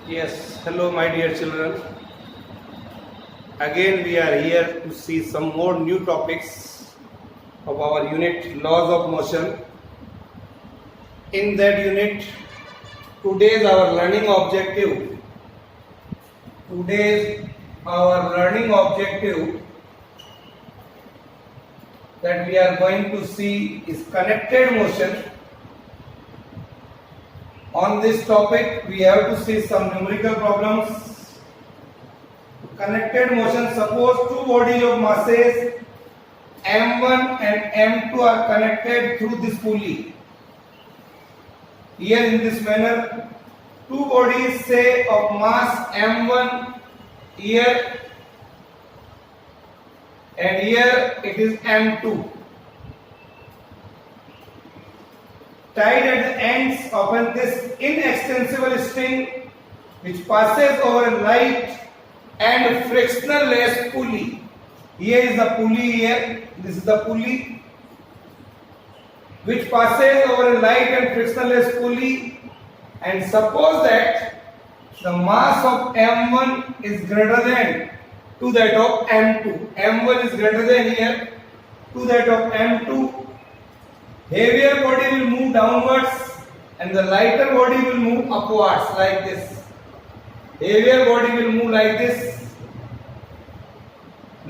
Yes, hello my dear children. Again we are here to see some more new topics of our unit laws of motion. In that unit, today's our learning objective. Today's our learning objective that we are going to see is connected motion. On this topic, we have to see some numerical problems. Connected motion, suppose two bodies of masses m1 and m2 are connected through this pulley. Here in this manner, two bodies say of mass m1 here and here it is m2. Tied at the ends of this inextensible string which passes over a light and frictionless pulley. Here is the pulley here, this is the pulley which passes over a light and frictionless pulley, and suppose that the mass of m1 is greater than to that of m2. m1 is greater than here to that of m2. Heavier body will move downwards and the lighter body will move upwards like this. Heavier body will move like this.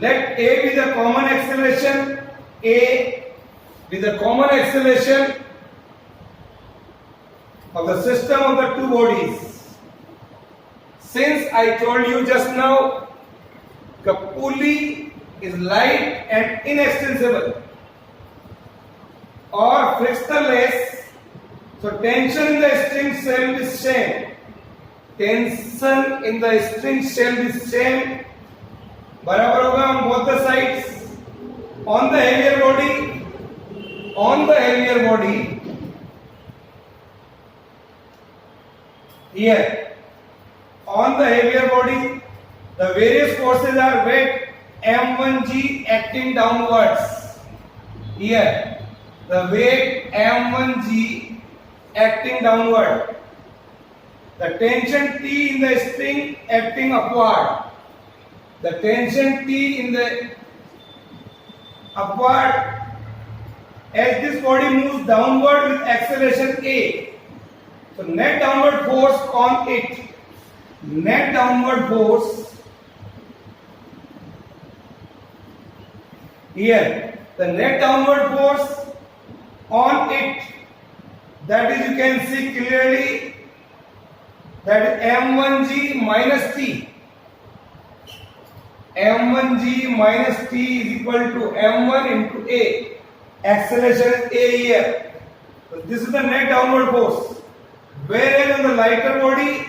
Let A be the common acceleration. A be the common acceleration of the system of the two bodies. Since I told you just now, the pulley is light and inextensible or frictionless, so tension in the string shall be same. Tension in the string shall be same. बराबर होगा on both the sides. On the heavier body, here, on the heavier body, the various forces are weight m1g acting downwards. Here, the weight m1g acting downward, the tension T in the string acting upward, the tension T in the upward as this body moves downward with acceleration A. So net downward force on it, net downward force here, the net downward force on it, that is, you can see clearly, that is m1g minus t. m1g minus t is equal to m1 into a. Acceleration is a here. So this is the net downward force. Whereas on the lighter body,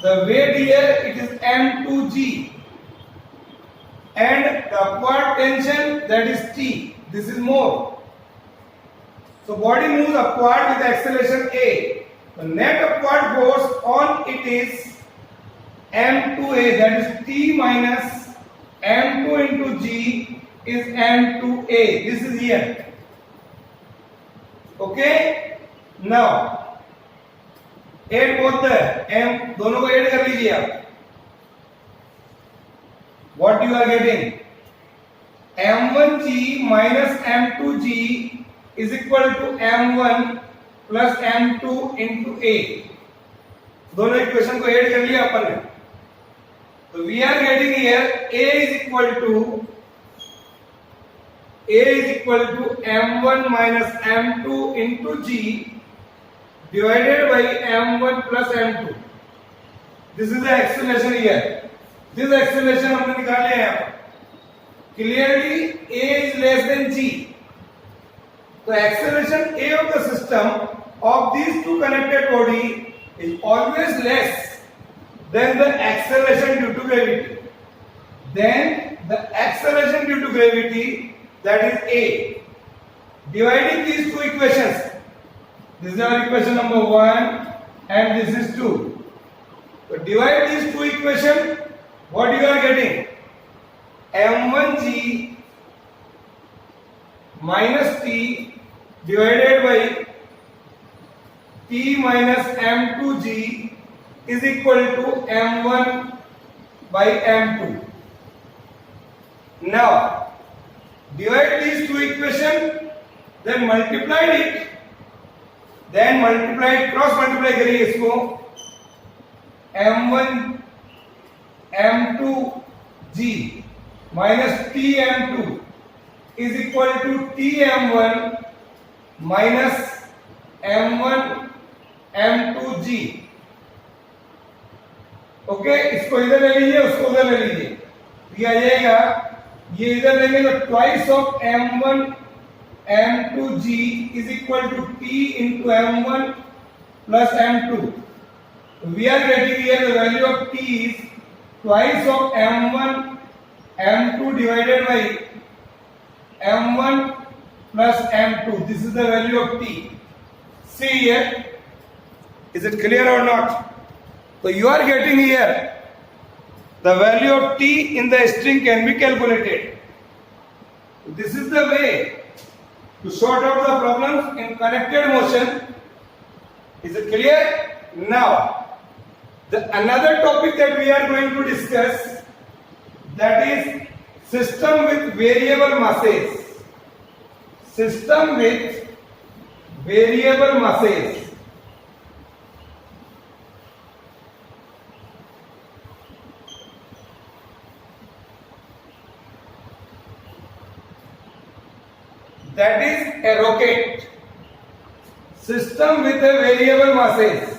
the weight here it is m2g, and the upward tension, that is t. This is more. So body moves upward with acceleration a. The net upward force on it is m2a, that is t minus m2 into g is m2a. This is here. Okay. Now add both the m, दोनों को add कर लीजिए आप. What you are getting? m1g minus m2g is equal to m1 plus m2 into a. दोनों equation को add कर लिया अपन ने. तो we are getting here a is equal to m1 minus m2 into g divided by m1 plus m2. This is the acceleration here. This acceleration हमने निकाल लिया है. Clearly a is less than g. The acceleration a of the system of these two connected body is always less than the acceleration due to gravity. Then the acceleration due to gravity, that is a. Dividing these two equations, this is our equation number 1 and this is 2. So divide these two equations, what you are getting? m1g minus t divided by t minus m2g is equal to m1 by m2. Now divide these two equations, then multiply it, cross multiply करिए इसको, m1 m2 g minus tm2 is equal to tm1 minus m1 m2 g. Okay, इसको इधर ले लीजिए, उसको उधर ले लीजिए, ये आ जाएगा, ये इधर लेंगे तो twice of m1 m2g is equal to t into m1 plus m2. We are getting here the value of t is twice of m1 m2 divided by m1 plus m2. This is the value of t. See here, is it clear or not? So you are getting here the value of t in the string can be calculated. This is the way to sort out the problems in connected motion. Is it clear? Now, another topic that we are going to discuss, that is system with variable masses. System with variable masses. That is a rocket. System with a variable masses.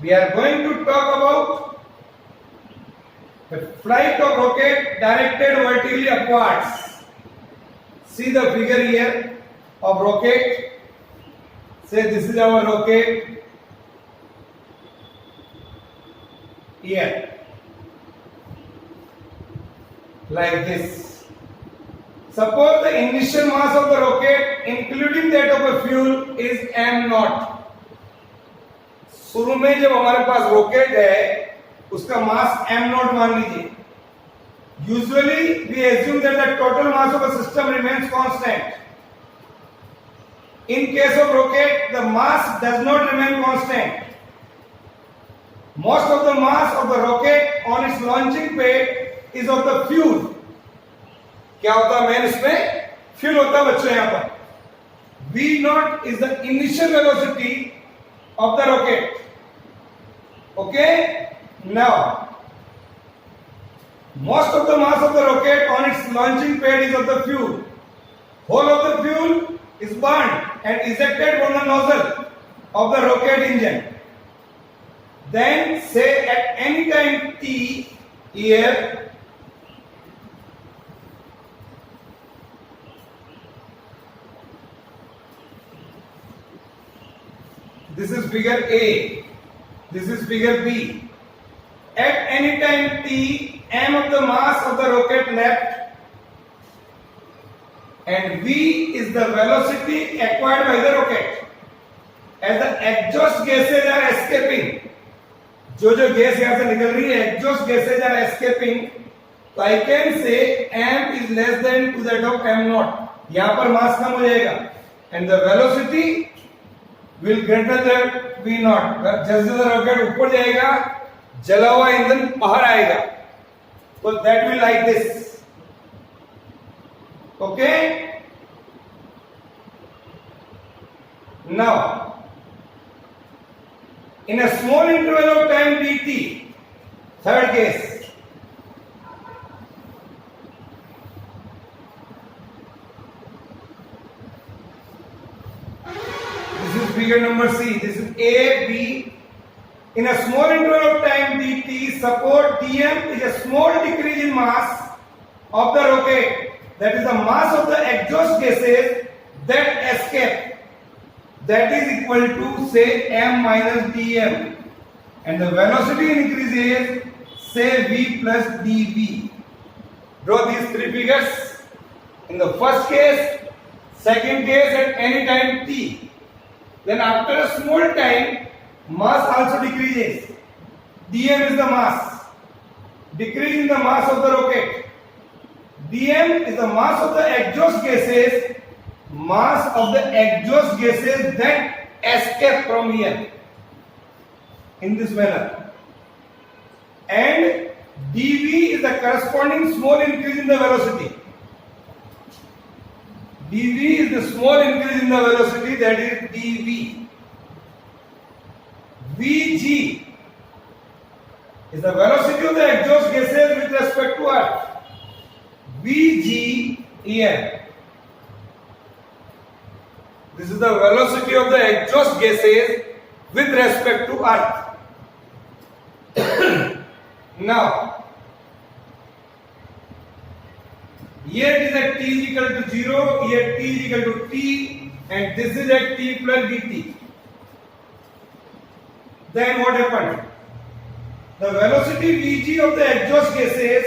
We are going to talk about the flight of rocket directed vertically upwards. See the figure here of rocket. Say this is our rocket. Here. Like this. Suppose the initial mass of the rocket including that of a fuel is m0. शुरू में जब हमारे पास rocket है उसका मास m0 मान लीजिए. Usually we assume that the total mass of a system remains constant. In case of rocket, the mass does not remain constant. Most of the mass of the rocket on its launching pad is of the fuel. क्या होता है main इसमें fuel होता है बच्चों. यहां पर v0 is the initial velocity of the rocket. Okay, now most of the mass of the rocket on its launching pad is of the fuel. Whole of the fuel is burned and ejected from the nozzle of the rocket engine. Then say at any time t here, this is figure A, this is figure B. At any time t, m of the mass of the rocket left and v is the velocity acquired by the rocket. As the exhaust gases are escaping, जो gas यहाँ से निकल रही है, exhaust gases are escaping, तो I can say m is less than to that of m0. यहाँ पर मास कम हो जाएगा and the velocity will greater than v0. जैसे रॉकेट ऊपर जाएगा जला हुआ ईंधन बाहर आएगा. तो that will like this. Okay. Now, in a small interval of time dt, third case, figure number C. This is A, B. In a small interval of time dt, suppose dm is a small decrease in mass of the rocket, that is the mass of the exhaust gases that escape, that is equal to say m minus dm, and the velocity increases say v plus dv. Draw these three figures. In the first case, second case at any time t. Then after a small time, mass also decreases. dm is the mass. Decrease in the mass of the rocket. dm is the mass of the exhaust gases. Mass of the exhaust gases that escape from here. in this manner, and dv is the corresponding small increase in the velocity. dv is the small increase in the velocity, that is dv. vg is the velocity of the exhaust gases with respect to earth. vg here, this is the velocity of the exhaust gases with respect to earth. Now, here it is at t is equal to 0, here t is equal to t, and this is at t plus dt. Then what happened? The velocity vg of the exhaust gases,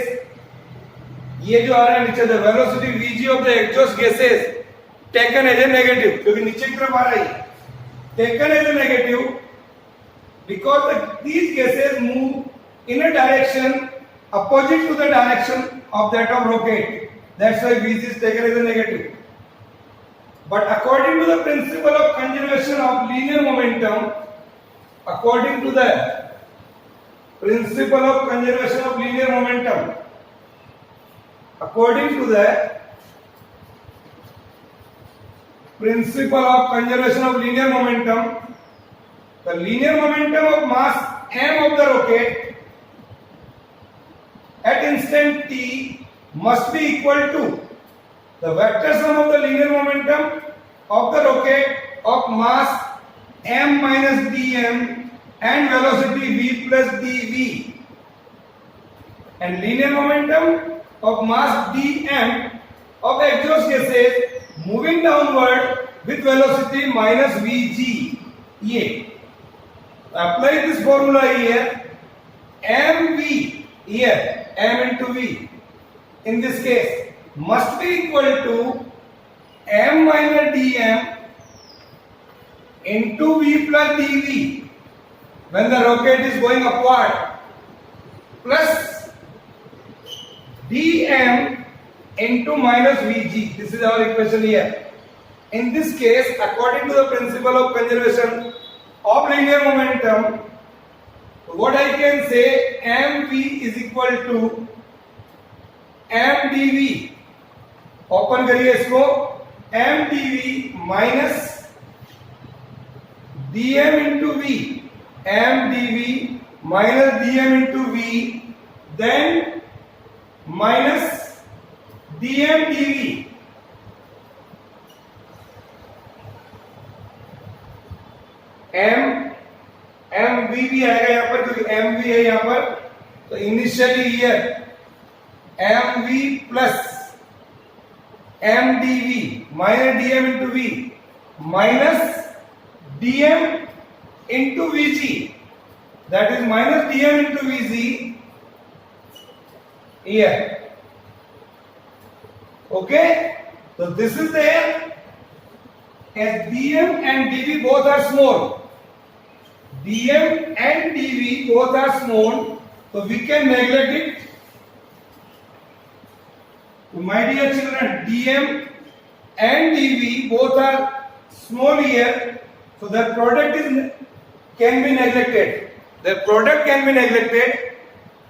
ये जो आ रहा है नीचे, the velocity vg of the exhaust gases taken as a negative, क्योंकि नीचे की तरफ आ रही है, taken as a negative because these gases move in a direction opposite to the direction of that of rocket. That's why vg is taken as a negative. But according to the principle of conservation of linear momentum, according to the principle of conservation of linear momentum, according to the principle of conservation of linear momentum, the linear momentum of mass m of the rocket at instant t must be equal to the vector sum of the linear momentum of the rocket of mass m minus dm and velocity v plus dv, and linear momentum of mass dm of exhaust gases moving downward with velocity minus vg. ये apply this formula here, mv here, m into v in this case must be equal to m minus dm into v plus dv when the rocket is going upward, plus dm into minus vg. This is our equation here. In this case, according to the principle of conservation of linear momentum, what I can say, mv is equal to mdv, open करिए इसको, mdv minus dm into v, mdv minus dm into v, then minus dm dv. mv भी आएगा यहां पर क्योंकि mv है यहां पर, तो initially here mv plus mdv minus dm into v minus dm into vg, that is minus dm into vg here. Okay, so this is there, as dm and dv both are small, dm and dv both are small, so we can neglect it. So my dear children, dm and dv both are small here, so the product can be neglected. The product can be neglected.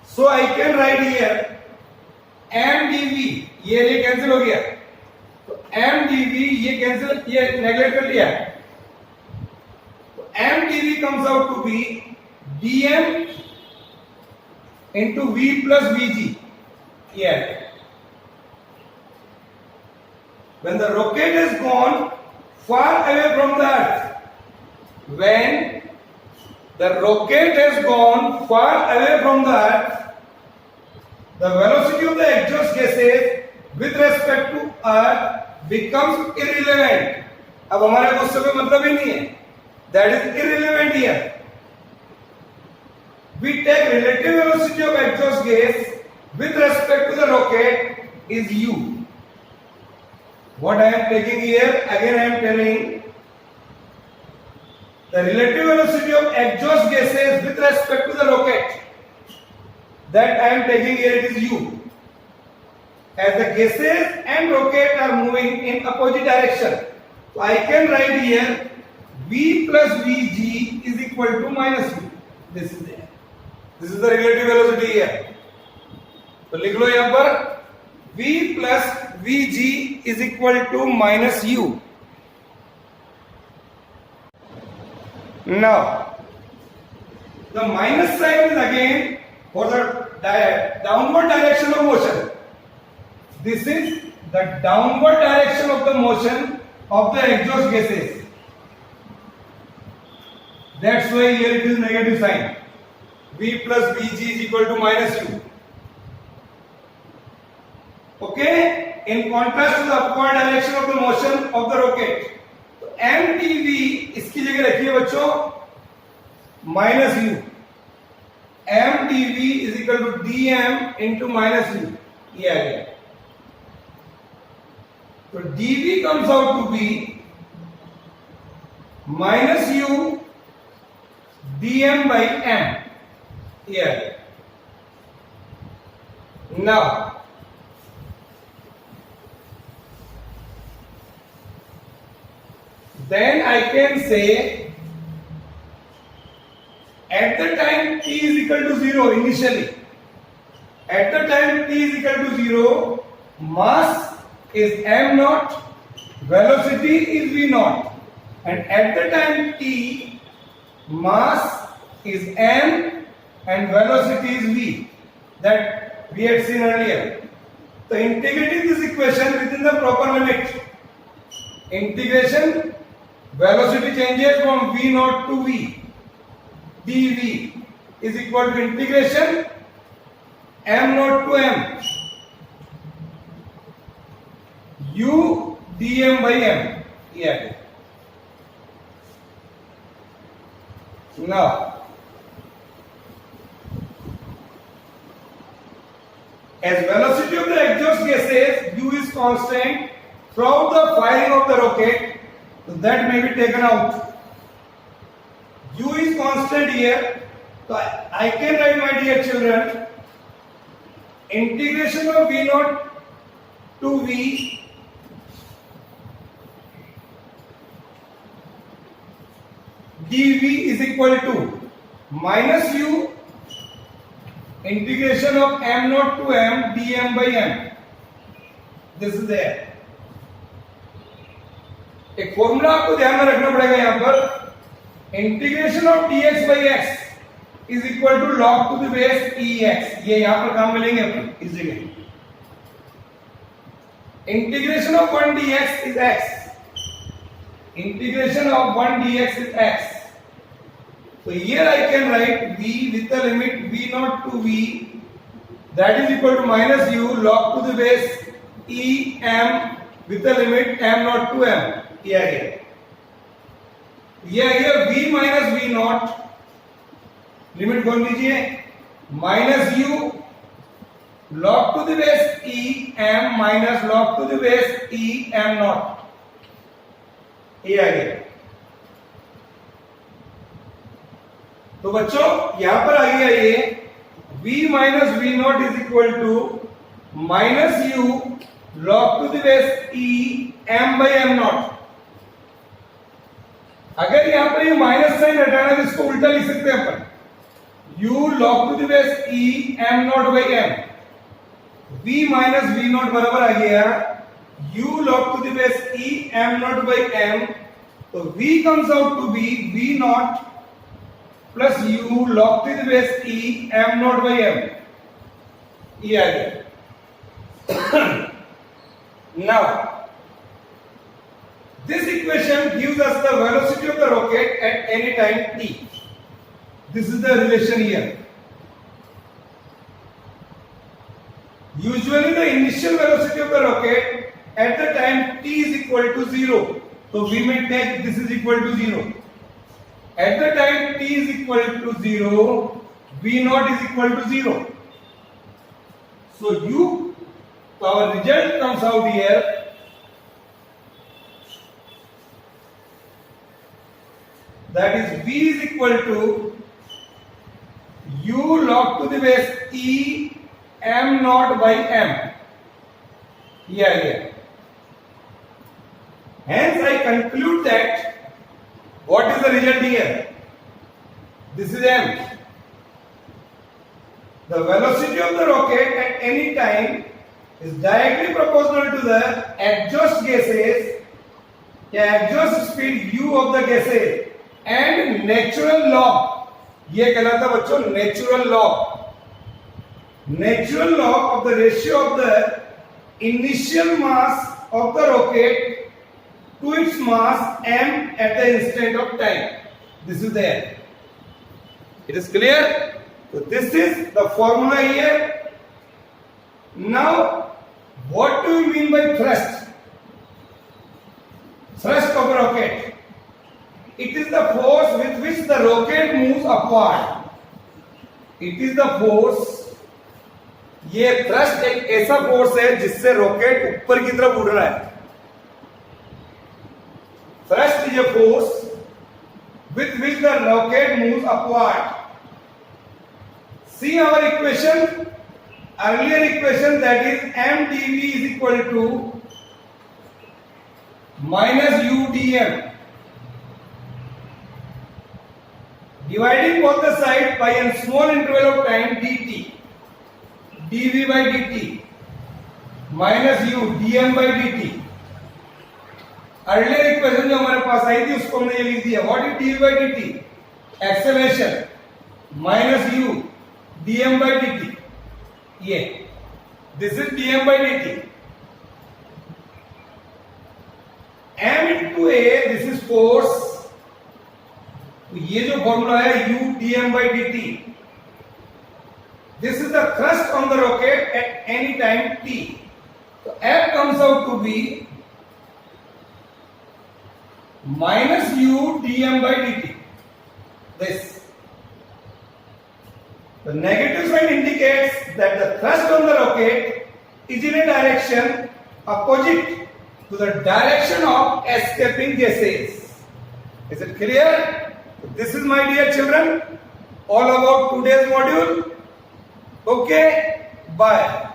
So I can write here mdv, ये cancel हो गया, तो mdv ये cancel, ये neglect कर लिया, तो mdv comes out to be dm into v plus vg here. When the rocket has gone far away from the earth, when the rocket has gone far away from the earth, the velocity of the exhaust gases with respect to earth becomes irrelevant. अब हमारे को उससे कोई मतलब ही नहीं है, that is irrelevant here. We take relative velocity of exhaust gas with respect to the rocket is u. What I am taking here, again I am telling, the relative velocity of exhaust gases with respect to the rocket, that I am taking here, it is u. As the gases and rocket are moving in opposite direction, so I can write here v plus vg is equal to minus v. this is there. This is the relative velocity here. तो लिख लो यहां पर v plus vg is equal to minus u. Now the minus sign is again for the downward direction of motion. This is the downward direction of the motion of the exhaust gases. That's why here it is negative sign. V plus Vg is equal to minus u. Okay? In contrast to the upward direction of the motion of the rocket. तो mdv इसकी जगह रखिए बच्चों minus u. mdv is equal to dm into minus u. ये आ गया. तो dv comes out to be minus u dm by m. Here. Now, then I can say at the time t is equal to 0 initially, at the time t is equal to 0, mass is m naught, velocity is v naught, and at the time t, mass is m and velocity is v, that we had seen earlier. So integrating this equation within the proper limit, integration, velocity changes from v naught to v, dv is equal to integration m naught to m, u dm by m. Yeah. Now as velocity of the exhaust gases u is constant throughout the firing of the rocket, so that may be taken out. U is constant here, so I can write, my dear children, integration of v naught to v dv is equal to minus u integration of m naught to m dm by m. This is there. एक formula आपको ध्यान में रखना पड़ेगा यहां पर, integration of dx by x is equal to log to the base ex. ये यहां पर काम मिलेंगे अपन इस जगह. Integration of 1 dx is x. Integration of 1 dx is x. So here I can write v with the limit v naught to v, that is equal to minus u log to the base e m with the limit m naught to m. Here v minus v naught, limit खोल लीजिए, minus u log to the base e m minus log to the base e m naught. ये आ गया. तो बच्चों यहां पर आ गया ये v minus v naught is equal to minus u log to the base e m by m naught. अगर यहां पर ये माइनस साइन हटाना तो इसको उल्टा लिख सकते हैं अपन, u log to the base e m naught by m. v minus v naught बराबर आ गया u log to the base e m naught by m. तो v comes out to be v naught plus u log to the base e m naught by m. ये आ गया. Now this equation gives us the velocity of the rocket at any time t. This is the relation here. Usually the initial velocity of the rocket at the time t is equal to 0. So we may take this is equal to 0. At the time t is equal to 0, v naught is equal to 0. So our result comes out here. That is v is equal to u log to the base e m naught by m. Yeah. Hence I conclude that what is the result here? This is m. the velocity of the rocket at any time is directly proportional to the exhaust gases, या exhaust speed u of the gases and natural log, ये कहलाता बच्चों natural log. Natural log of the ratio of the initial mass of the rocket to its mass m at the instant of time. This is there. It is clear? So this is the formula here. Now, what do you mean by thrust? Thrust of a rocket. It is the force with which the rocket moves upward. It is the force. ये thrust एक ऐसा force है जिससे rocket ऊपर की तरफ उड़ रहा है. Thrust is a force with which the rocket moves upward. See our equation, earlier equation, that is mdv is equal to minus udm. Dividing both the sides by a small interval of time dt. dv by dt minus u dm by dt. Earlier equation जो हमारे पास आई थी उसको हमने ये लिख दिया. What is dv by dt? Acceleration minus u dm by dt. ये this is dm by dt. m into a, this is force. तो ये जो फॉर्मूला है u dm by dt, this is the thrust on the rocket at any time t. So F comes out to be minus u dm by dt. This. The negative sign indicates that the thrust on the rocket is in a direction opposite to the direction of escaping gases. Is it clear? This is, my dear children, all about today's module. Okay, bye.